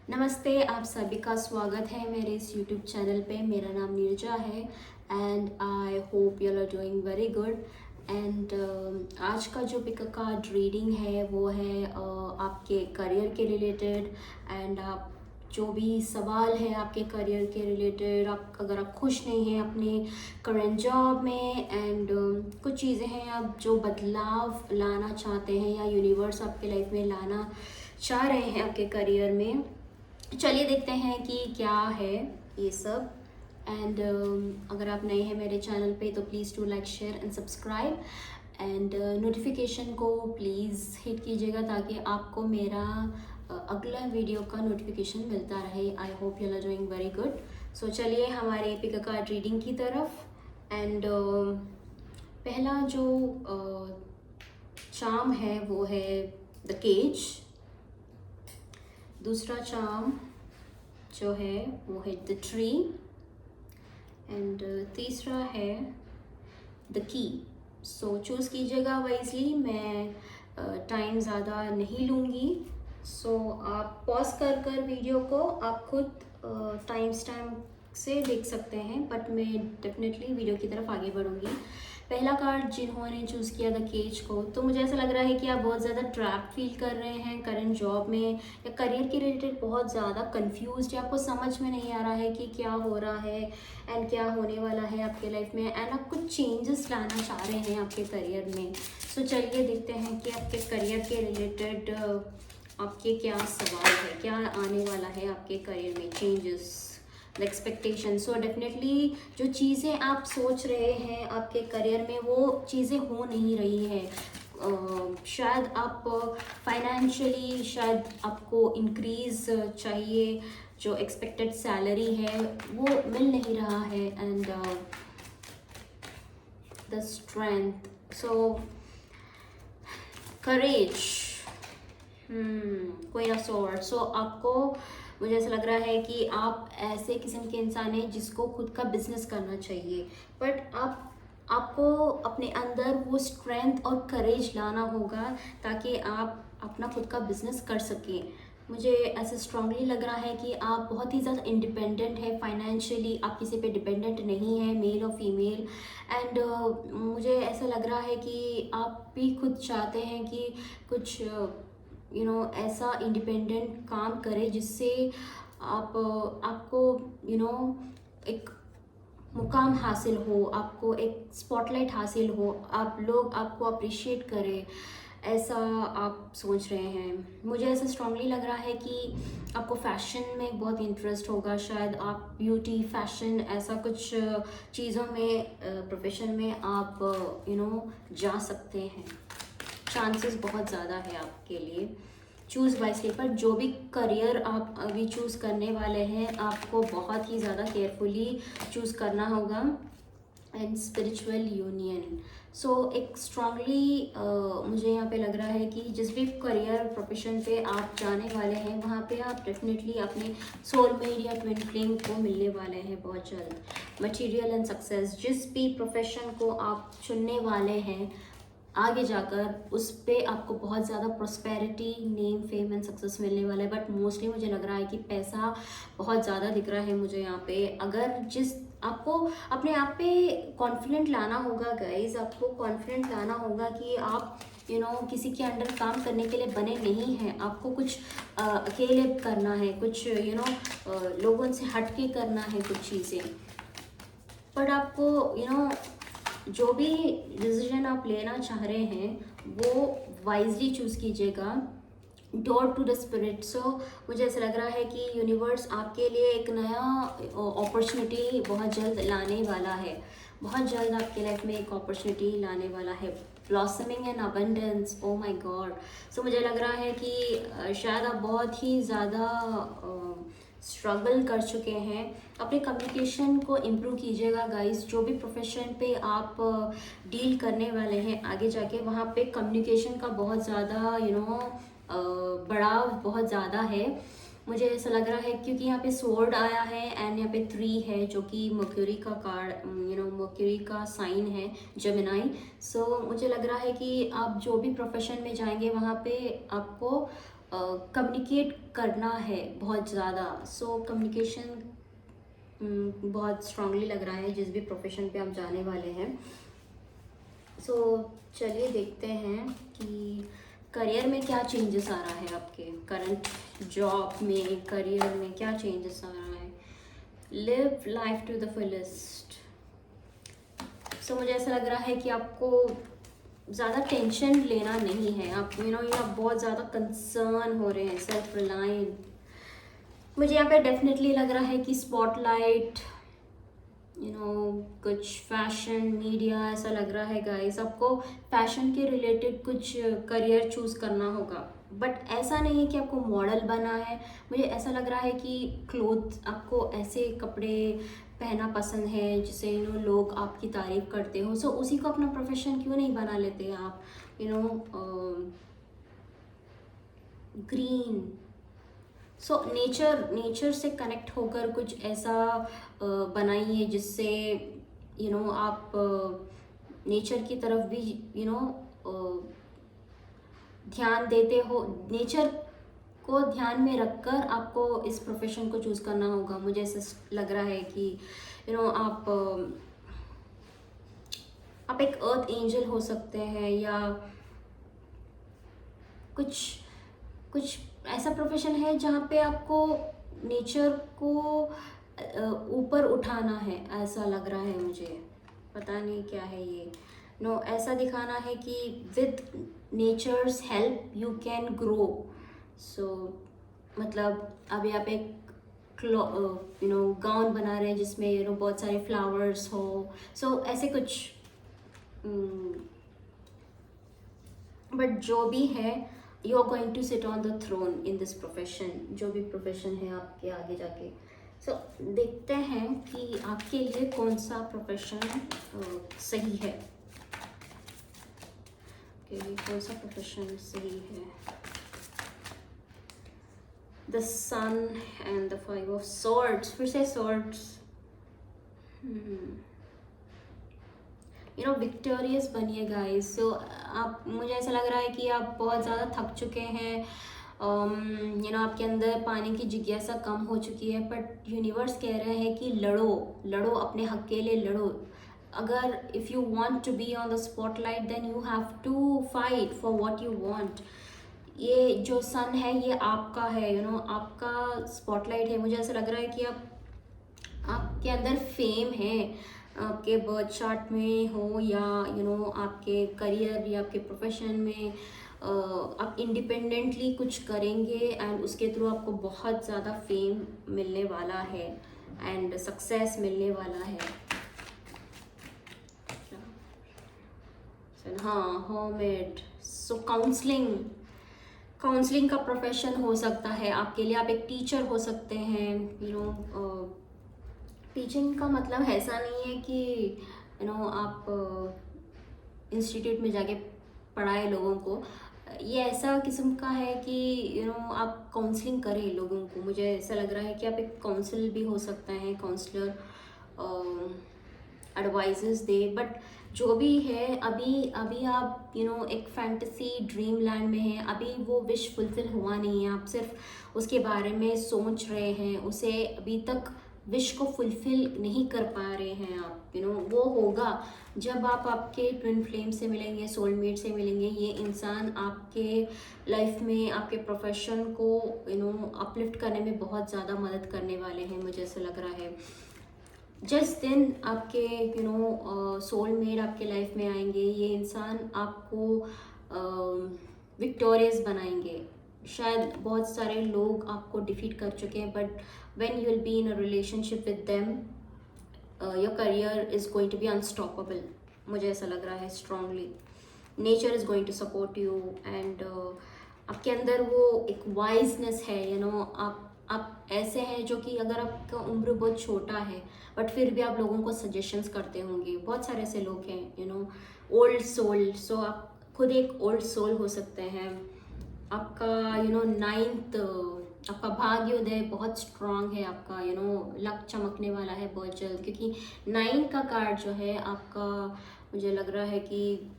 नमस्ते, आप सभी का स्वागत है मेरे इस यूट्यूब चैनल पे। मेरा नाम नीरजा है and I hope you are doing very good. And आज का जो पिक कार्ड रीडिंग है वो है आपके करियर के रिलेटेड। एंड आप जो भी सवाल है आपके करियर के रिलेटेड, आप अगर आप खुश नहीं हैं अपने करंट जॉब में एंड कुछ चीज़ें हैं आप जो बदलाव लाना चाहते हैं या यूनिवर्स आपके लाइफ में लाना चाह रहे हैं आपके करियर में, चलिए देखते हैं कि क्या है ये सब। एंड अगर आप नए हैं मेरे चैनल पे तो please to like share and subscribe and notification को प्लीज़ हिट कीजिएगा ताकि आपको मेरा अगला वीडियो का नोटिफिकेशन मिलता रहे। I hope you are doing very good. So चलिए हमारे पिक कार्ड रीडिंग की तरफ। एंड पहला जो चार्म है वो है द केज। दूसरा चार्म जो है वो है द ट्री एंड तीसरा है द की। सो चूज़ कीजिएगा वाइजली। मैं टाइम ज़्यादा नहीं लूँगी। सो आप पॉज कर कर वीडियो को आप खुद टाइम स्टैम्प से देख सकते हैं, बट मैं डेफिनेटली वीडियो की तरफ आगे बढ़ूँगी। पहला कार्ड जिन्होंने चूज़ किया था केज को, तो मुझे ऐसा लग रहा है कि आप बहुत ज़्यादा ट्रैप फील कर रहे हैं करंट जॉब में या करियर के रिलेटेड। बहुत ज़्यादा कंफ्यूज्ड है, आपको समझ में नहीं आ रहा है कि क्या हो रहा है एंड क्या होने वाला है आपके लाइफ में। एंड आप कुछ चेंजेस लाना चाह रहे हैं आपके करियर में। सो चलिए देखते हैं कि आपके करियर के रिलेटेड आपके क्या सवाल है, क्या आने वाला है आपके करियर में, changes, the expectation. So definitely जो चीज़ें आप सोच रहे हैं आपके करियर में वो चीज़ें हो नहीं रही हैं। शायद आप फाइनेंशियली शायद आपको इंक्रीज चाहिए, जो एक्सपेक्टेड सैलरी है वो मिल नहीं रहा है। And the strength, so courage, queen of sword. So आपको, मुझे ऐसा लग रहा है कि आप ऐसे किस्म के इंसान हैं जिसको खुद का बिजनेस करना चाहिए, बट आपको अपने अंदर वो स्ट्रेंथ और करेज लाना होगा ताकि आप अपना खुद का बिजनेस कर सकें। मुझे ऐसे स्ट्रांगली लग रहा है कि आप बहुत ही ज़्यादा इंडिपेंडेंट है फाइनेंशियली, आप किसी पे डिपेंडेंट नहीं है, मेल और फीमेल। एंड मुझे ऐसा लग रहा है कि आप भी खुद चाहते हैं कि कुछ ऐसा इंडिपेंडेंट काम करे जिससे आपको एक मुकाम हासिल हो, आपको एक स्पॉटलाइट हासिल हो, आप लोग आपको अप्रिशिएट करें, ऐसा आप सोच रहे हैं। मुझे ऐसा स्ट्रांगली लग रहा है कि आपको फैशन में बहुत इंटरेस्ट होगा। शायद आप ब्यूटी, फैशन, ऐसा कुछ चीज़ों में, प्रोफेशन में आप जा सकते हैं। चांसेस बहुत ज़्यादा है आपके लिए। चूज़ वाइसली, पर जो भी करियर आप अभी चूज़ करने वाले हैं आपको बहुत ही ज़्यादा केयरफुली चूज़ करना होगा। एंड स्पिरिचुअल यूनियन, सो एक स्ट्रांगली मुझे यहाँ पे लग रहा है कि जिस भी करियर प्रोफेशन पे आप जाने वाले हैं वहाँ पे आप डेफिनेटली अपने सोलमेट या ट्विन फ्लेम को मिलने वाले हैं बहुत जल्द। मटेरियल एंड सक्सेस, जिस भी प्रोफेशन को आप चुनने वाले हैं आगे जाकर उस पर आपको बहुत ज़्यादा prosperity, name, fame and success मिलने वाला है। बट मोस्टली मुझे लग रहा है कि पैसा बहुत ज़्यादा दिख रहा है मुझे यहाँ पे। अगर जिस आपको अपने आप पे कॉन्फिडेंट लाना होगा गाइज, आपको कॉन्फिडेंट लाना होगा कि आप किसी के अंडर काम करने के लिए बने नहीं हैं। आपको कुछ अकेले करना है, कुछ लोगों से हट के करना है कुछ चीज़ें। बट आपको जो भी डिसीजन आप लेना चाह रहे हैं वो वाइजली चूज़ कीजिएगा। Door to the spirit. So मुझे ऐसा लग रहा है कि यूनिवर्स आपके लिए एक नया अपॉर्चुनिटी बहुत जल्द लाने वाला है। बहुत जल्द आपके लाइफ में एक अपॉर्चुनिटी लाने वाला है। Blossoming and abundance, oh my god. So मुझे लग रहा है कि शायद आप बहुत ही ज़्यादा स्ट्रगल कर चुके हैं। अपने कम्युनिकेशन को इम्प्रूव कीजिएगा गाइस। जो भी प्रोफेशन पे आप डील करने वाले हैं आगे जाके, वहाँ पे कम्युनिकेशन का बहुत ज़्यादा बढ़ाव बहुत ज़्यादा है। मुझे ऐसा लग रहा है क्योंकि यहाँ पे स्वॉर्ड आया है एंड यहाँ पे 3 है जो कि मर्क्यूरी का कार्ड, मर्क्यूरी का साइन है, जेमिनाई। सो मुझे लग रहा है कि आप जो भी प्रोफेशन में जाएंगे वहाँ पे आपको कम्युनिकेट करना है बहुत ज़्यादा। सो कम्युनिकेशन बहुत स्ट्रांगली लग रहा है जिस भी प्रोफेशन पे आप जाने वाले हैं। सो चलिए देखते हैं कि करियर में क्या चेंजेस आ रहा है, आपके करंट जॉब में, करियर में क्या चेंजेस आ रहा है। Live life to the fullest. So मुझे ऐसा लग रहा है कि आपको ज़्यादा टेंशन लेना नहीं है। आप ये आप बहुत ज़्यादा कंसर्न हो रहे हैं, सेल्फ रिलायंट। मुझे यहाँ पे डेफिनेटली लग रहा है कि स्पॉटलाइट, कुछ फैशन मीडिया, ऐसा लग रहा है गाइस आपको फैशन के रिलेटेड कुछ करियर चूज़ करना होगा। बट ऐसा नहीं है कि आपको मॉडल बना है। मुझे ऐसा लग रहा है कि क्लोथ, आपको ऐसे कपड़े पहनना पसंद है जिससे लोग आपकी तारीफ करते हो। सो उसी को अपना प्रोफेशन क्यों नहीं बना लेते आप। ग्रीन, सो नेचर से कनेक्ट होकर कुछ ऐसा बनाइए जिससे आप नेचर की तरफ भी ध्यान देते हो। नेचर को ध्यान में रखकर आपको इस प्रोफेशन को चूज़ करना होगा। मुझे ऐसा लग रहा है कि आप एक अर्थ एंजल हो सकते हैं, या कुछ ऐसा प्रोफेशन है जहाँ पे आपको नेचर को ऊपर उठाना है, ऐसा लग रहा है मुझे। पता नहीं क्या है ये। ऐसा दिखाना है कि with nature's help you can grow. So मतलब अभी आप एक गाउन बना रहे हैं जिसमें बहुत सारे फ्लावर्स हो। सो ऐसे कुछ। बट जो भी है, you are going to sit on the throne in this profession, जो भी प्रोफेशन है आपके आगे जाके। सो देखते हैं कि आपके लिए कौन सा प्रोफेशन सही है, के लिए कौन सा प्रोफेशन सही है। The sun and the 5 of swords, फिर से सॉर्ड्स। विक्टोरियस बनिए गाइस। सो आप, मुझे ऐसा लग रहा है कि आप बहुत ज़्यादा थक चुके हैं। आपके अंदर पाने की जिज्ञासा कम हो चुकी है। बट यूनिवर्स कह रहे हैं कि लड़ो अपने हक के लिए लड़ो। अगर if you want to be on the spotlight then you have to fight for what you want. ये जो सन है ये आपका है, आपका स्पॉटलाइट है। मुझे ऐसा लग रहा है कि आपके अंदर फेम है, आपके बर्थ चार्ट में हो या आपके करियर या आपके प्रोफेशन में। आप इंडिपेंडेंटली कुछ करेंगे एंड उसके थ्रू आपको बहुत ज़्यादा फेम मिलने वाला है एंड सक्सेस मिलने वाला है। हाँ, होममेड। सो काउंसलिंग का प्रोफेशन हो सकता है आपके लिए। आप एक टीचर हो सकते हैं। टीचिंग का मतलब ऐसा नहीं है कि आप इंस्टीट्यूट में जाके पढ़ाए लोगों को। ये ऐसा किस्म का है कि आप काउंसलिंग करें लोगों को। मुझे ऐसा लग रहा है कि आप एक काउंसिल भी हो सकते हैं, काउंसलर, एडवाइजेस दे। बट जो भी है, अभी आप एक फैंटेसी ड्रीम लैंड में हैं। अभी वो विश फुलफिल हुआ नहीं है, आप सिर्फ उसके बारे में सोच रहे हैं, उसे अभी तक विश को फुलफिल नहीं कर पा रहे हैं आप। वो होगा जब आप आपके ट्विन फ्लेम से मिलेंगे, सोलमेट से मिलेंगे। ये इंसान आपके लाइफ में आपके प्रोफेशन को अपलिफ्ट करने में बहुत ज़्यादा मदद करने वाले हैं। मुझे ऐसा लग रहा है जिस दिन आपके सोलमेट आपके लाइफ में आएंगे, ये इंसान आपको विक्टोरियस बनाएंगे। शायद बहुत सारे लोग आपको डिफीट कर चुके हैं, but when you will be in a relationship with them, your career is going to be unstoppable. मुझे ऐसा लग रहा है strongly. Nature is going to support you and आपके अंदर वो एक वाइजनेस है। आप ऐसे हैं जो कि अगर आपका उम्र बहुत छोटा है बट फिर भी आप लोगों को सजेशंस करते होंगे। बहुत सारे ऐसे लोग हैं, ओल्ड सोल। सो आप खुद एक ओल्ड सोल हो सकते हैं। आपका नाइन्थ, आपका भाग्योदय बहुत स्ट्रांग है। आपका लक चमकने वाला है बहुत जल्द, क्योंकि 9 का कार्ड जो है आपका, मुझे लग रहा है कि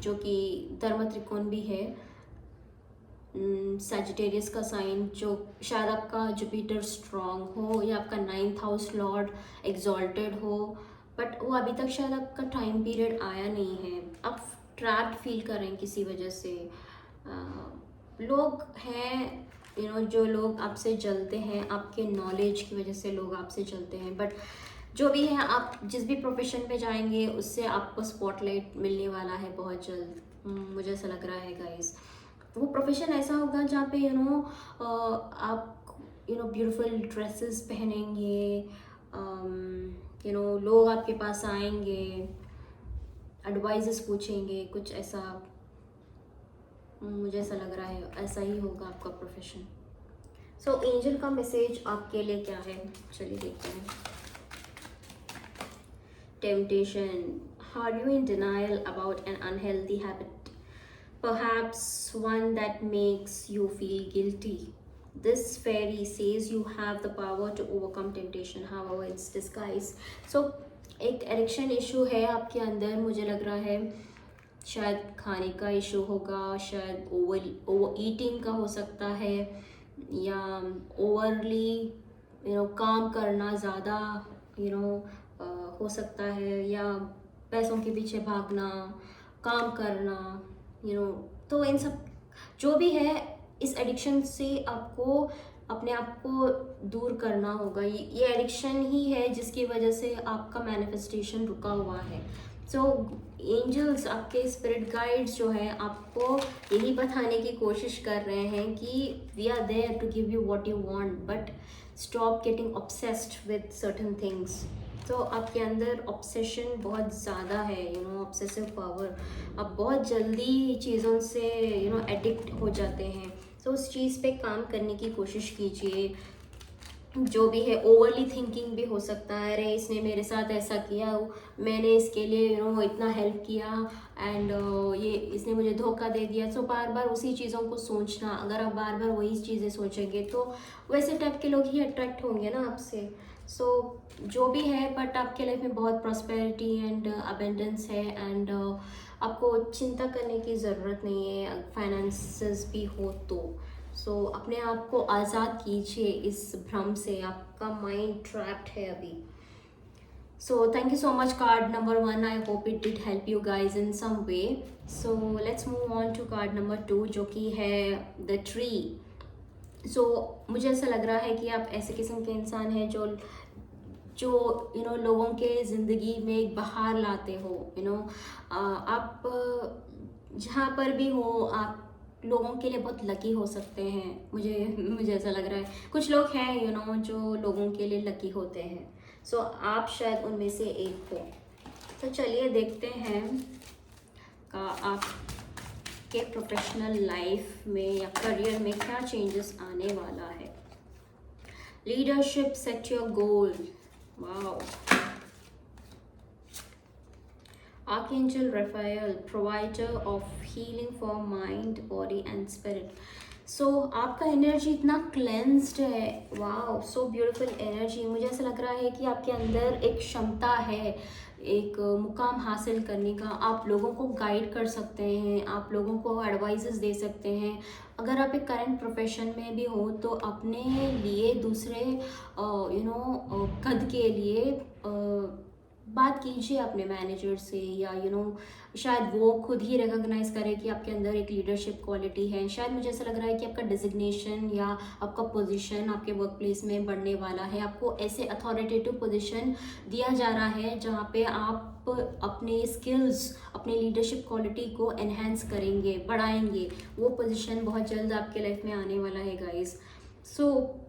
जो कि धर्म त्रिकोण भी है, सजिटेरियस का साइन, जो शायद आपका जुपिटर स्ट्रॉन्ग हो या आपका 9th हाउस लॉर्ड एग्जॉल्टेड हो, बट वो अभी तक शायद आपका टाइम पीरियड आया नहीं है। आप ट्रैप्ड फील कर रहे हैं किसी वजह से। लोग हैं जो लोग आपसे जलते हैं, आपके नॉलेज की वजह से लोग आपसे जलते हैं, बट जो भी है, आप जिस भी प्रोफेशन पे जाएंगे उससे आपको स्पॉटलाइट मिलने वाला है बहुत जल्द। मुझे ऐसा लग रहा है गाइस, वो प्रोफेशन ऐसा होगा जहाँ पे आप ब्यूटीफुल ड्रेसेस पहनेंगे, लोग आपके पास आएंगे, एडवाइजेस पूछेंगे, कुछ ऐसा मुझे ऐसा लग रहा है, ऐसा ही होगा आपका प्रोफेशन। सो एंजल का मैसेज आपके लिए क्या है, चलिए देखते हैं। Temptation, are you in denial about an unhealthy habit, perhaps one that makes you feel guilty? This fairy says you have the power to overcome temptation, however it's disguised. So एक addiction issue है आपके अंदर, मुझे लग रहा है शायद खाने का इशू होगा, शायद ओवर ईटिंग का हो सकता है, या ओवरली काम करना ज़्यादा हो सकता है, या पैसों के पीछे भागना, काम करना, तो इन सब जो भी है, इस एडिक्शन से आपको अपने आप को दूर करना होगा। ये एडिक्शन ही है जिसकी वजह से आपका मैनिफेस्टेशन रुका हुआ है। सो एंजल्स, आपके स्पिरिट गाइड्स जो है, आपको यही बताने की कोशिश कर रहे हैं कि we are there to give you what you want, but stop getting obsessed with certain things. तो आपके अंदर ऑब्सेशन बहुत ज़्यादा है, ऑब्सेसिव पावर। आप बहुत जल्दी चीज़ों से एडिक्ट हो जाते हैं। तो उस चीज़ पे काम करने की कोशिश कीजिए। जो भी है, ओवरली थिंकिंग भी हो सकता है, अरे इसने मेरे साथ ऐसा किया, मैंने इसके लिए इतना हेल्प किया, एंड ये इसने मुझे धोखा दे दिया। सो बार बार उसी चीज़ों को सोचना, अगर आप बार बार वही चीज़ें सोचेंगे तो वैसे टाइप के लोग ही अट्रैक्ट होंगे ना आपसे। सो जो भी है, बट आपके लाइफ में बहुत प्रॉस्पेरिटी एंड अबेंडेंस है, एंड आपको चिंता करने की ज़रूरत नहीं है, फाइनेंसेस भी हो तो। सो अपने आप को आज़ाद कीजिए इस भ्रम से, आपका माइंड ट्रैप्ड है अभी। So thank you so much card number 1, I hope it did help you guys in some way. So let's move on to card number 2, जो कि है द ट्री। सो मुझे ऐसा लग रहा है कि आप ऐसे किस्म के इंसान हैं जो लोगों के ज़िंदगी में एक बहार लाते हो। आप जहाँ पर भी हो, आप लोगों के लिए बहुत लकी हो सकते हैं। मुझे ऐसा लग रहा है कुछ लोग हैं जो लोगों के लिए लकी होते हैं। सो आप शायद उनमें से एक हो। तो चलिए देखते हैं का आप के प्रोफेशनल लाइफ में या करियर में क्या चेंजेस आने वाला है। Leadership, set your goal. Wow. Archangel Raphael, provider of healing for mind, body and spirit. So आपका एनर्जी इतना क्लेंस्ड है, वाओ, सो ब्यूटीफुल एनर्जी। मुझे ऐसा लग रहा है कि आपके अंदर एक क्षमता है एक मुकाम हासिल करने का। आप लोगों को गाइड कर सकते हैं, आप लोगों को एडवाइजेस दे सकते हैं। अगर आप एक करंट प्रोफेशन में भी हो तो अपने लिए दूसरे कद के लिए बात कीजिए अपने मैनेजर से, या शायद वो खुद ही रिकॉग्नाइज करे कि आपके अंदर एक लीडरशिप क्वालिटी है। शायद मुझे ऐसा लग रहा है कि आपका डिजिग्नेशन या आपका पोजीशन आपके वर्क प्लेस में बढ़ने वाला है। आपको ऐसे अथॉरिटेटिव पोजीशन दिया जा रहा है जहाँ पे आप अपने स्किल्स, अपने लीडरशिप क्वालिटी को एनहेंस करेंगे, बढ़ाएंगे। वो पोजीशन बहुत जल्द आपके लाइफ में आने वाला है गाइस। सो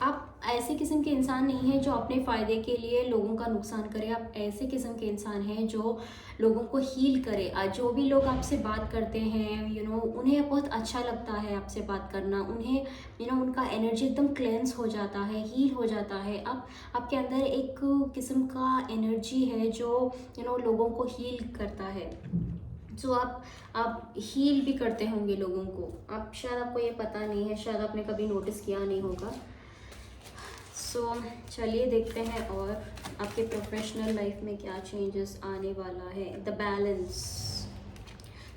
आप ऐसे किस्म के इंसान नहीं हैं जो अपने फ़ायदे के लिए लोगों का नुकसान करे। आप ऐसे किस्म के इंसान हैं जो लोगों को हील करे। जो भी लोग आपसे बात करते हैं उन्हें बहुत अच्छा लगता है आपसे बात करना। उन्हें उनका एनर्जी एकदम क्लेंस हो जाता है, हील हो जाता है। आपके अंदर एक किस्म का एनर्जी है जो लोगों को हील करता है। सो आप हील भी करते होंगे लोगों को। शायद आपको ये पता नहीं है, शायद आपने कभी नोटिस किया नहीं होगा। सो चलिए देखते हैं और आपके प्रोफेशनल लाइफ में क्या चेंजेस आने वाला है। द बैलेंस,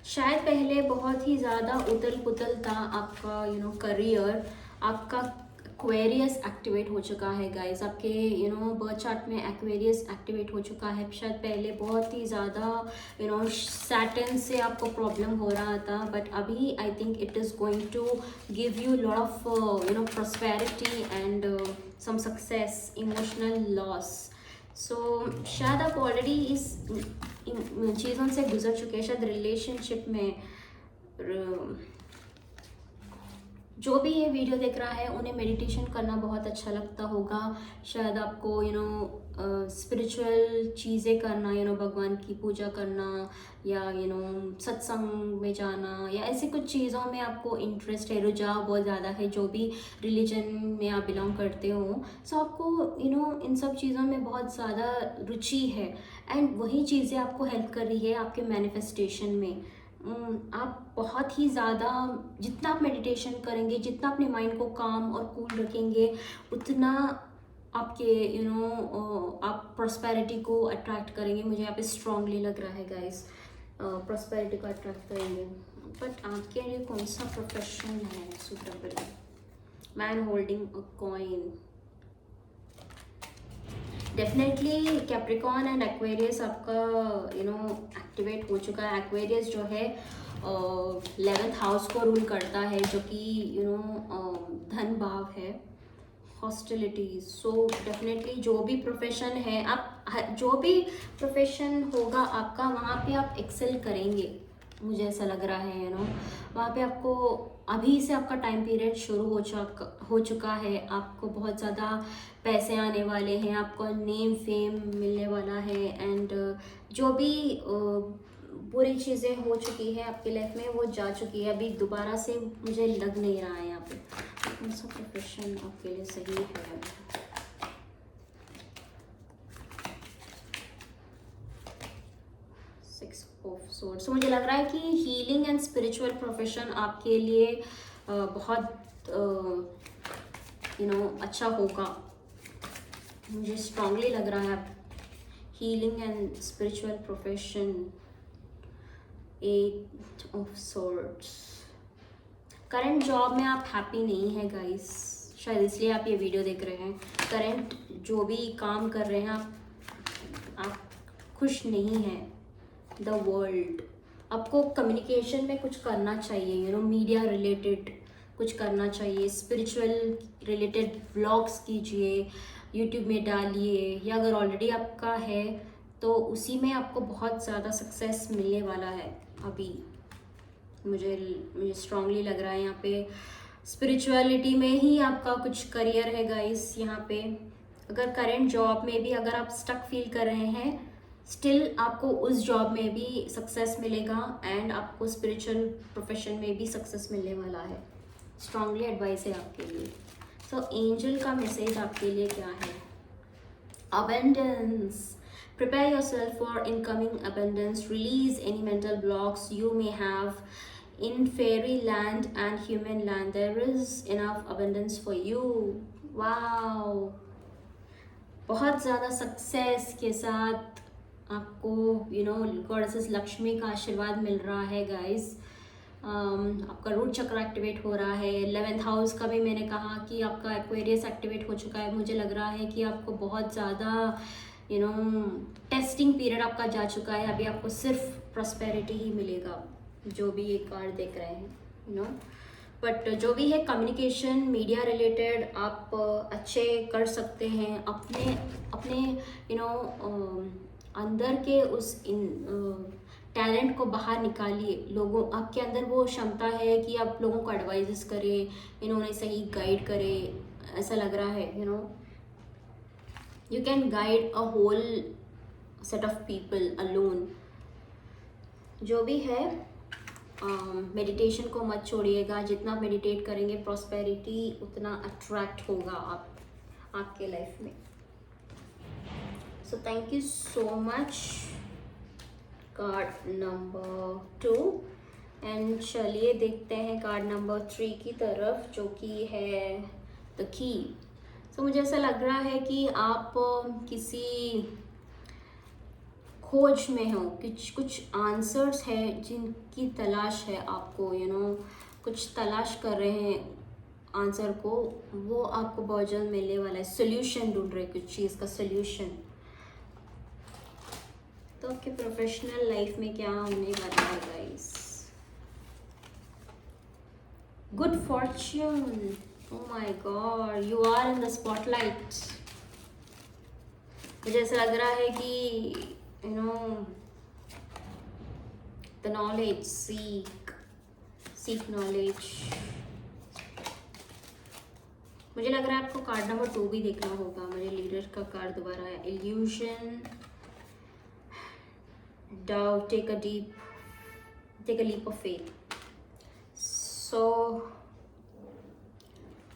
शायद पहले बहुत ही ज़्यादा उथल पुथल था आपका करियर, आपका एक्वेरियस एक्टिवेट हो चुका है गाइस, आपके बर्थ चार्ट में एक्वेरियस एक्टिवेट हो चुका है। शायद पहले बहुत ही ज़्यादा सैटर्न से आपको प्रॉब्लम हो रहा था, बट अभी I think it is going to give you lot of prosperity and some success, emotional loss. So शायद आप ऑलरेडी इस इन चीज़ों से गुजर चुके हैं। शायद रिलेशनशिप में जो भी ये वीडियो देख रहा है उन्हें मेडिटेशन करना बहुत अच्छा लगता होगा। शायद आपको स्पिरिचुअल चीज़ें करना, भगवान की पूजा करना, या सत्संग में जाना, या ऐसे कुछ चीज़ों में आपको इंटरेस्ट है, रुझाव बहुत ज़्यादा है, जो भी रिलीजन में आप बिलोंग करते हो। सो आपको इन सब चीज़ों में बहुत ज़्यादा रुचि है, एंड वही चीज़ें आपको हेल्प कर रही है आपके मैनिफेस्टेशन में। आप बहुत ही ज़्यादा, जितना आप मेडिटेशन करेंगे, जितना अपने माइंड को काम और कूल रखेंगे, उतना आपके आप प्रॉस्पेरिटी को अट्रैक्ट करेंगे। मुझे यहाँ पे स्ट्रांगली लग रहा है गाइस, प्रॉस्पेरिटी को अट्रैक्ट करेंगे। बट आपके लिए कौन सा प्रोफेशन है suitable? Man holding a coin, definitely Capricorn and Aquarius आपका एक्टिवेट हो चुका है। एक्वेरियस जो है 11th हाउस को रूल करता है, जो कि धन भाव है, हॉस्टिलिटीज। सो डेफिनेटली जो भी प्रोफेशन है, आप जो भी प्रोफेशन होगा आपका, वहाँ पे आप एक्सेल करेंगे, मुझे ऐसा लग रहा है। वहाँ पे आपको अभी से आपका टाइम पीरियड शुरू हो चुका है। आपको बहुत ज़्यादा पैसे आने वाले हैं, आपको नेम फेम मिलने वाला है, एंड जो भी बुरी चीज़ें हो चुकी है आपकी लाइफ में वो जा चुकी है। अभी दोबारा से मुझे लग नहीं रहा है यहाँ पे कौन सा प्रोफेशन आपके लिए सही है। Six of swords. सो मुझे लग रहा है कि हीलिंग एंड स्पिरिचुअल प्रोफेशन आपके लिए बहुत अच्छा होगा, मुझे स्ट्रांगली लग रहा है। Healing and spiritual profession, 8 of swords. Current job में आप हैप्पी नहीं है गाइस, शायद इसलिए आप ये वीडियो देख रहे हैं। करंट जो भी काम कर रहे हैं आप खुश नहीं हैं। द वर्ल्ड, आपको कम्युनिकेशन में कुछ करना चाहिए, मीडिया रिलेटेड कुछ करना चाहिए, स्पिरिचुअल रिलेटेड व्लॉग्स कीजिए, यूट्यूब में डालिए, या अगर ऑलरेडी आपका है तो उसी में आपको बहुत ज़्यादा सक्सेस मिलने वाला है। अभी मुझे स्ट्रांगली लग रहा है यहाँ पे स्पिरिचुअलिटी में ही आपका कुछ करियर है गाइस। यहाँ पे अगर करंट जॉब में भी अगर आप स्टक फील कर रहे हैं, स्टिल आपको उस जॉब में भी सक्सेस मिलेगा, एंड आपको स्पिरिचुअल प्रोफेशन में भी सक्सेस मिलने वाला है। स्ट्रांगली एडवाइस है आपके लिए। सो एंजल का मैसेज आपके लिए क्या है? Abundance, prepare yourself for incoming abundance, release any mental blocks you may have in fairyland and human land. There is enough abundance for you. wow, बहुत ज़्यादा सक्सेस के साथ आपको गॉडेस लक्ष्मी का आशीर्वाद मिल रहा है गाइस। आपका रूट चक्र एक्टिवेट हो रहा है। 11th हाउस का भी मैंने कहा कि आपका एक्वेरियस एक्टिवेट हो चुका है। मुझे लग रहा है कि आपको बहुत ज़्यादा टेस्टिंग पीरियड आपका जा चुका है। अभी आपको सिर्फ प्रॉस्पेरिटी ही मिलेगा, जो भी ये कार्ड देख रहे हैं बट जो भी है कम्युनिकेशन मीडिया रिलेटेड आप अच्छे कर सकते हैं। अपने अंदर के उस टैलेंट को बाहर निकालिए। लोगों आपके अंदर वो क्षमता है कि आप लोगों को एडवाइजेस करें, उन्हें सही गाइड करें। ऐसा लग रहा है you can guide a whole set of people alone। जो भी है मेडिटेशन को मत छोड़िएगा। जितना मेडिटेट करेंगे प्रॉस्पेरिटी उतना अट्रैक्ट होगा आपके लाइफ में। सो thank you so much card number 2। And चलिए देखते हैं कार्ड नंबर 3 की तरफ, जो कि है द की। तो मुझे ऐसा लग रहा है कि आप किसी खोज में हो, कुछ आंसर्स है जिनकी तलाश है आपको, कुछ तलाश कर रहे हैं आंसर को, वो आपको बहुत जल्द मिलने वाला है। सोल्यूशन ढूंढ रहे कुछ चीज़ का सोल्यूशन। तो आपके प्रोफेशनल लाइफ में क्या होने वाला है guys? Good fortune, oh my God, you are in the spotlight. मुझे ऐसा लग रहा है कि द नॉलेज, सीक नॉलेज। मुझे लग रहा है आपको कार्ड नंबर 2 भी देखना होगा। मुझे लीडर का कार्ड दोबारा आया, illusion, doubt, take a leap of faith. So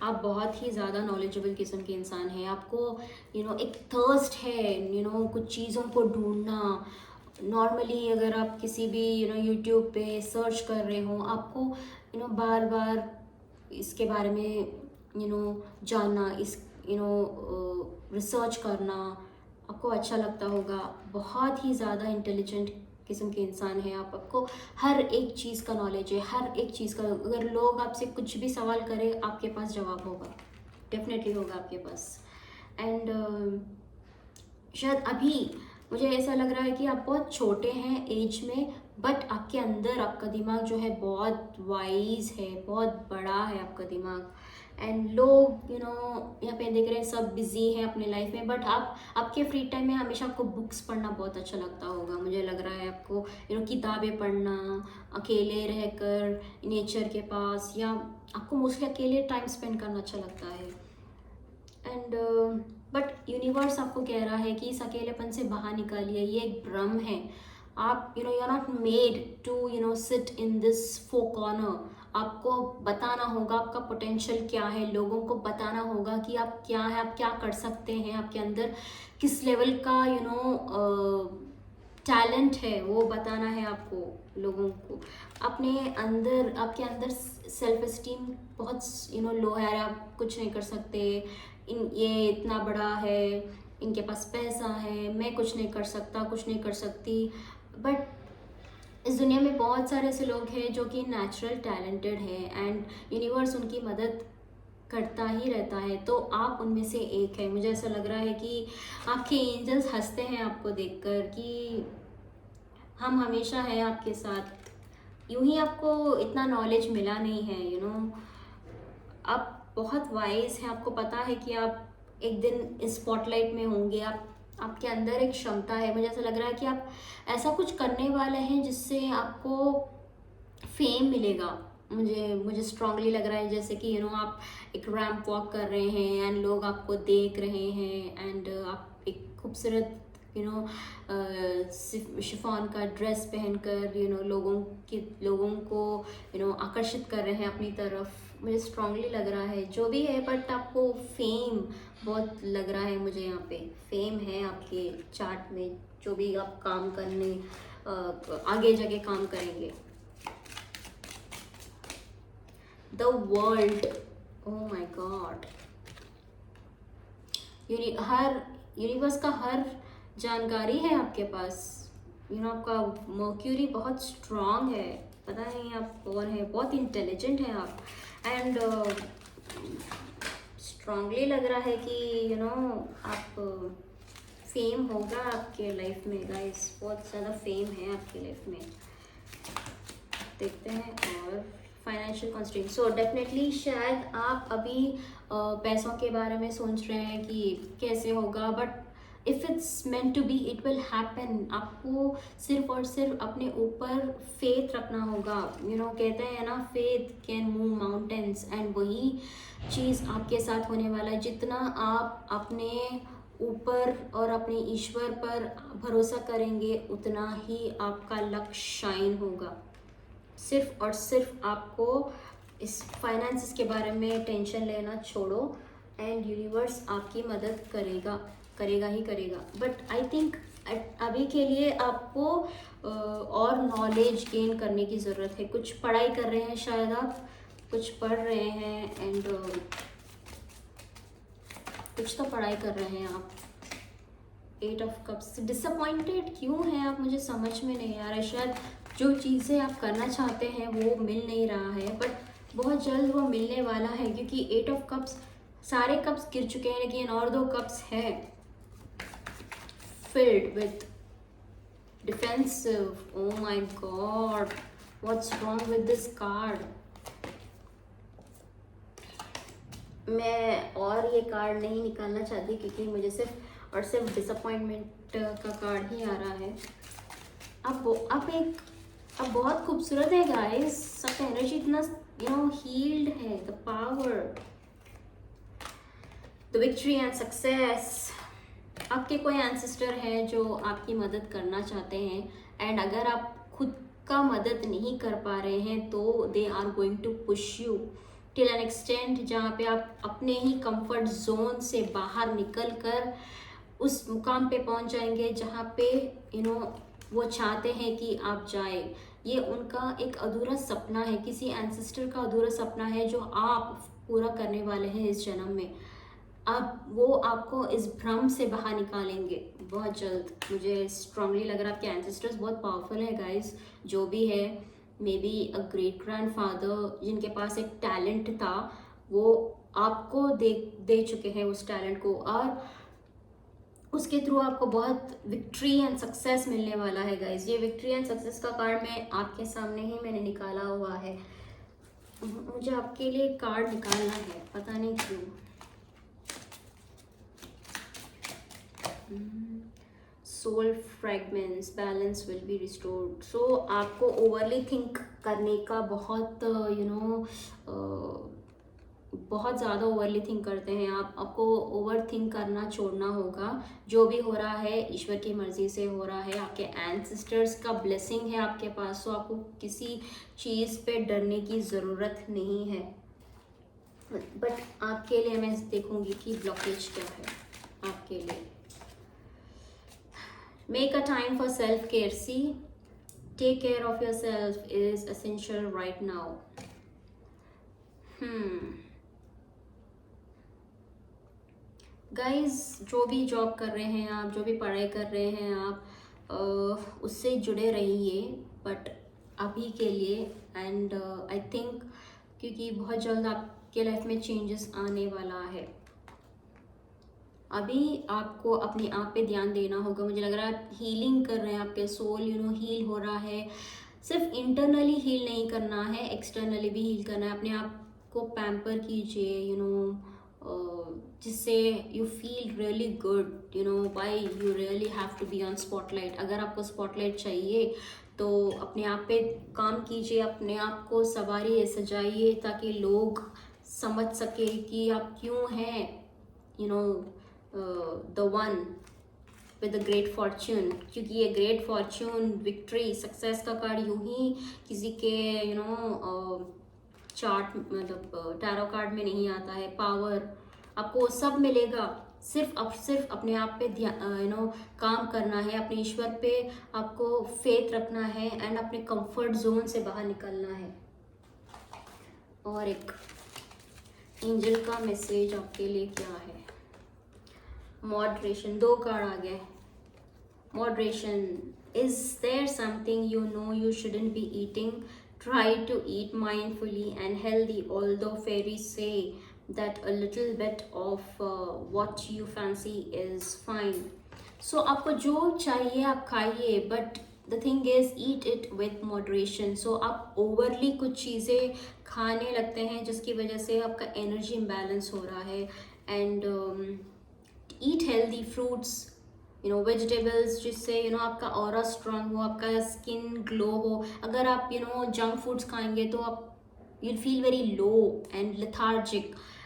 आप बहुत ही ज़्यादा नॉलेजेबल किस्म के इंसान हैं। आपको एक थर्स्ट है कुछ चीज़ों को ढूंढना। नॉर्मली अगर आप किसी भी यूट्यूब पे सर्च कर रहे हो, आपको बार बार इसके बारे में जानना, इस रिसर्च करना आपको अच्छा लगता होगा। बहुत ही ज़्यादा इंटेलिजेंट किस्म के इंसान हैं आप। आपको हर एक चीज़ का नॉलेज है, हर एक चीज़ का। अगर लोग आपसे कुछ भी सवाल करें, आपके पास जवाब होगा, डेफिनेटली होगा आपके पास। एंड शायद अभी मुझे ऐसा लग रहा है कि आप बहुत छोटे हैं एज में, बट आपके अंदर आपका दिमाग जो है बहुत वाइज है, बहुत बड़ा है आपका दिमाग। एंड लोग यहाँ पे देख रहे हैं सब बिजी हैं अपने लाइफ में, बट आपके फ्री टाइम में हमेशा आपको बुक्स पढ़ना बहुत अच्छा लगता होगा। मुझे लग रहा है आपको किताबें पढ़ना, अकेले रहकर नेचर के पास, या आपको मोस्टली अकेले टाइम स्पेंड करना अच्छा लगता है। एंड बट यूनिवर्स आपको कह रहा है कि इस अकेलेपन से बाहर निकालिए, ये एक भ्रम है। आप you are not made to sit in this four corner. आपको बताना होगा आपका पोटेंशियल क्या है, लोगों को बताना होगा कि आप क्या है, आप क्या कर सकते हैं, आपके अंदर किस लेवल का टैलेंट है, वो बताना है आपको लोगों को। आपके अंदर सेल्फ एस्टीम बहुत लो है, आप कुछ नहीं कर सकते, ये इतना बड़ा है, इनके पास पैसा है, मैं कुछ नहीं कर सकता, कुछ नहीं कर सकती। बट इस दुनिया में बहुत सारे ऐसे लोग हैं जो कि नेचुरल टैलेंटेड हैं, एंड यूनिवर्स उनकी मदद करता ही रहता है। तो आप उनमें से एक है। मुझे ऐसा लग रहा है कि आपके एंजल्स हंसते हैं आपको देखकर कि हम हमेशा हैं आपके साथ। यूं ही आपको इतना नॉलेज मिला नहीं है। आप बहुत वाइज हैं, आपको पता है कि आप एक दिन स्पॉटलाइट में होंगे। आपके अंदर एक क्षमता है। मुझे ऐसा लग रहा है कि आप ऐसा कुछ करने वाले हैं जिससे आपको फेम मिलेगा। मुझे स्ट्रांगली लग रहा है जैसे कि आप एक रैंप वॉक कर रहे हैं एंड लोग आपको देख रहे हैं, एंड आप एक खूबसूरत शिफॉन का ड्रेस पहनकर लोगों को आकर्षित कर रहे हैं अपनी तरफ। मुझे स्ट्रांगली लग रहा है जो भी है, बट आपको फेम बहुत लग रहा है। मुझे यहाँ पे फेम है आपके चार्ट में, जो भी आप काम करने आगे जाके काम करेंगे। The world, oh my God, universe का हर जानकारी है आपके पास। आपका मर्क्यूरी बहुत स्ट्रांग है, पता नहीं आप कौन है, बहुत इंटेलिजेंट है आप। एंड स्ट्रांगली लग रहा है कि आप फेम होगा आपके लाइफ में गाइस, बहुत ज़्यादा फेम है आपके लाइफ में। देखते हैं। और फाइनेंशियल कंस्ट्रेंट, सो डेफिनेटली शायद आप अभी पैसों के बारे में सोच रहे हैं कि कैसे होगा, but if it's meant to be it will happen. आपको सिर्फ और सिर्फ अपने ऊपर फेथ रखना होगा। कहते हैं ना, faith can move mountains, and वही चीज़ आपके साथ होने वाला है। जितना आप अपने ऊपर और अपने ईश्वर पर भरोसा करेंगे, उतना ही आपका लक्ष्य शाइन होगा। सिर्फ और सिर्फ आपको इस फाइनेंस के बारे में टेंशन लेना छोड़ो, एंड यूनिवर्स आपकी मदद करेगा ही करेगा। बट आई थिंक अभी के लिए आपको और नॉलेज गेन करने की ज़रूरत है। कुछ पढ़ाई कर रहे हैं, शायद आप कुछ पढ़ रहे हैं, एंड कुछ तो पढ़ाई कर रहे हैं आप। 8 ऑफ कप्स, डिसअपॉइंटेड क्यों हैं आप, मुझे समझ में नहीं आ रहा है। शायद जो चीज़ें आप करना चाहते हैं वो मिल नहीं रहा है, बट बहुत जल्द वो मिलने वाला है, क्योंकि 8 ऑफ कप्स, सारे कप्स गिर चुके हैं लेकिन और 2 कप्स है filled with defensive. Oh my god, what's wrong with this card? मैं और ये कार्ड नहीं निकालना चाहती क्योंकि मुझे सिर्फ और सिर्फ डिसअपॉइंटमेंट का कार्ड ही आ रहा है। अब बहुत खूबसूरत है गाइस, सबका एनर्जी इतना हील्ड है। The power, the victory and success. आपके कोई एंसेस्टर है जो आपकी मदद करना चाहते हैं, एंड अगर आप खुद का मदद नहीं कर पा रहे हैं तो they are going to push you till an extent, जहाँ पे आप अपने ही कंफर्ट जोन से बाहर निकल कर उस मुकाम पे पहुंच जाएंगे जहाँ पे वो चाहते हैं कि आप जाए। ये उनका एक अधूरा सपना है, किसी एंसेस्टर का अधूरा सपना है जो आप पूरा करने वाले हैं इस जन्म में। अब वो आपको इस भ्रम से बाहर निकालेंगे बहुत जल्द। मुझे स्ट्रांगली लग रहा है आपके एंसेस्टर्स बहुत पावरफुल है गाइस। जो भी है, may be a great grandfather जिनके पास एक टैलेंट था, वो आपको दे चुके हैं उस टैलेंट को, और उसके थ्रू आपको बहुत विक्ट्री एंड सक्सेस मिलने वाला है गाइस। ये विक्ट्री एंड सक्सेस का कार्ड मैं आपके सामने ही मैंने निकाला हुआ है। मुझे आपके लिए कार्ड निकालना है, पता नहीं क्यों। Soul fragments, balance will be restored. So आपको ओवरली थिंक करने का बहुत बहुत ज़्यादा ओवरली थिंक करते हैं आप। आपको ओवर थिंक करना छोड़ना होगा। जो भी हो रहा है ईश्वर की मर्ज़ी से हो रहा है, आपके एंसेस्टर्स का ब्लेसिंग है आपके पास, तो आपको किसी चीज़ पे डरने की ज़रूरत नहीं है। बट आपके लिए मैं देखूंगी कि ब्लॉकेज क्या है आपके लिए। Make a time for self-care. See, take care of yourself is essential right now. Guys, जो भी जॉब कर रहे हैं आप, जो भी पढ़ाई कर रहे हैं आप, उससे जुड़े रहिए बट अभी के लिए। एंड आई थिंक क्योंकि बहुत जल्द आपके लाइफ में चेंजेस आने वाला है। अभी आपको अपने आप पे ध्यान देना होगा। मुझे लग रहा है आप हीलिंग कर रहे हैं, आपके सोल हील हो रहा है। सिर्फ इंटरनली हील नहीं करना है, एक्सटर्नली भी हील करना है। अपने आप को पैम्पर कीजिए जिससे you feel really good. Why you really have to be on spotlight. अगर आपको स्पॉटलाइट चाहिए तो अपने आप पे काम कीजिए, अपने आप को संवारिए, सजाइए, ताकि लोग समझ सके कि आप क्यों हैं the one with a great fortune। क्योंकि ये ग्रेट फॉर्च्यून, विक्ट्री, सक्सेस का कार्ड यूं ही किसी के चार्ट मतलब टैरो कार्ड में नहीं आता है। पावर आपको सब मिलेगा, सिर्फ अपने आप पे काम करना है, अपने ईश्वर पे आपको फेथ रखना है एंड अपने कंफर्ट जोन से बाहर निकलना है। और एक एंजल का मैसेज आपके लिए क्या है? मॉडरेशन, 2 कार्ड आ गए। Moderation, is there something you shouldn't be eating? Try to eat mindfully and healthy, although fairies say that a little bit of what you fancy is fine. So आपको जो चाहिए आप खाइए, but the thing is eat it with moderation. So आप overly कुछ चीज़ें खाने लगते हैं जिसकी वजह से आपका एनर्जी इम्बैलेंस हो रहा है। And eat healthy fruits, vegetables, जिससे आपका ऑरा स्ट्रांग हो, आपका स्किन ग्लो हो। अगर आप जंक फूड्स खाएंगे तो आप you'll feel very low and lethargic,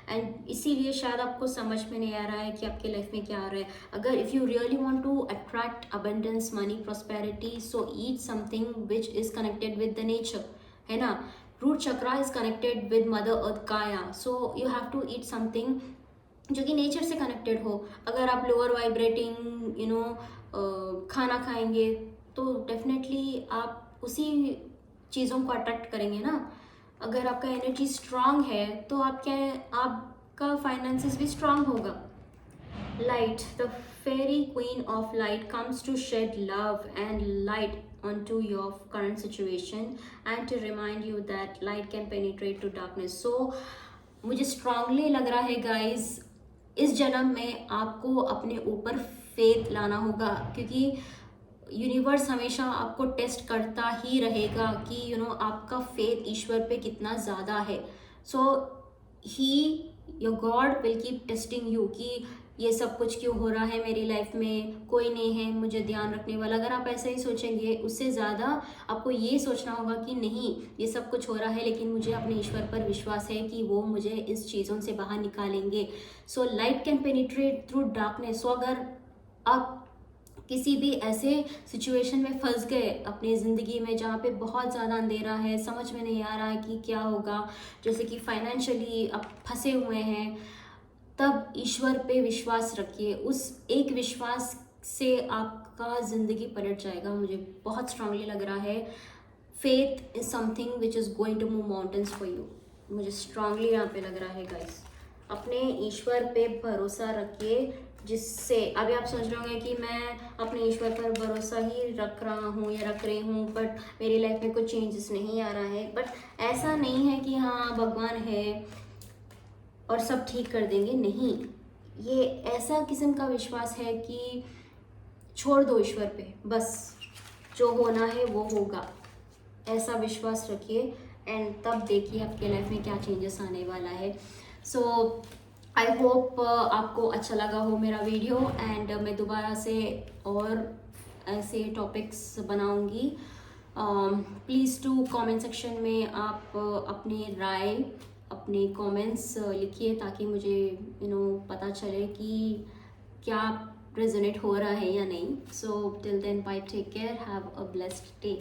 and इसीलिए शायद आपको समझ में नहीं आ रहा है कि आपके लाइफ में क्या आ रहा है। अगर if you really want to attract abundance, money, prosperity, so eat something which is connected with the nature, है ना। Root chakra is connected with mother earth काया, so you have to eat something जो कि नेचर से connected हो। अगर आप lower vibrating खाना खाएंगे तो डेफिनेटली आप उसी चीज़ों को अट्रैक्ट करेंगे ना। अगर आपका एनर्जी स्ट्रांग है तो आपका फाइनेंसेस भी स्ट्रांग होगा। Light, the fairy queen of light, comes to shed love and light onto your current situation and to remind you that light can penetrate to darkness. So मुझे strongly लग रहा है guys, इस जन्म में आपको अपने ऊपर फेथ लाना होगा, क्योंकि यूनिवर्स हमेशा आपको टेस्ट करता ही रहेगा कि आपका फेथ ईश्वर पे कितना ज़्यादा है. So he, your god will keep testing you कि ये सब कुछ क्यों हो रहा है मेरी लाइफ में, कोई नहीं है मुझे ध्यान रखने वाला. अगर आप ऐसा ही सोचेंगे, उससे ज़्यादा आपको ये सोचना होगा कि नहीं, ये सब कुछ हो रहा है लेकिन मुझे अपने ईश्वर पर विश्वास है कि वो मुझे इस चीज़ों से बाहर निकालेंगे. So light can penetrate through darkness. So अगर आप किसी भी ऐसे सिचुएशन में फंस गए अपनी ज़िंदगी में जहाँ पे बहुत ज़्यादा अंधेरा है, समझ में नहीं आ रहा है कि क्या होगा, जैसे कि फाइनेंशियली आप फंसे हुए हैं, तब ईश्वर पे विश्वास रखिए. उस एक विश्वास से आपका ज़िंदगी पलट जाएगा. मुझे बहुत स्ट्रांगली लग रहा है, faith is something which is going to move mountains for you. मुझे स्ट्रांगली यहाँ पे लग रहा है गाइस. अपने ईश्वर पे भरोसा रखिए, जिससे अभी आप सोच रहे होंगे कि मैं अपने ईश्वर पर भरोसा ही रख रहा हूँ या रख रही हूँ, बट मेरी लाइफ में कुछ चेंजेस नहीं आ रहा है. बट ऐसा नहीं है कि हाँ भगवान है और सब ठीक कर देंगे, नहीं. ये ऐसा किस्म का विश्वास है कि छोड़ दो ईश्वर पे, बस जो होना है वो होगा, ऐसा विश्वास रखिए एंड तब देखिए आपके लाइफ में क्या चेंजेस आने वाला है. सो आई होप आपको अच्छा लगा हो मेरा वीडियो, एंड मैं दोबारा से और ऐसे टॉपिक्स बनाऊंगी. प्लीज़ टू कमेंट सेक्शन में आप अपनी राय, अपने कमेंट्स लिखिए, ताकि मुझे पता चले कि क्या रेजोनेट हो रहा है या नहीं. So till then, bye, take care, have a blessed day.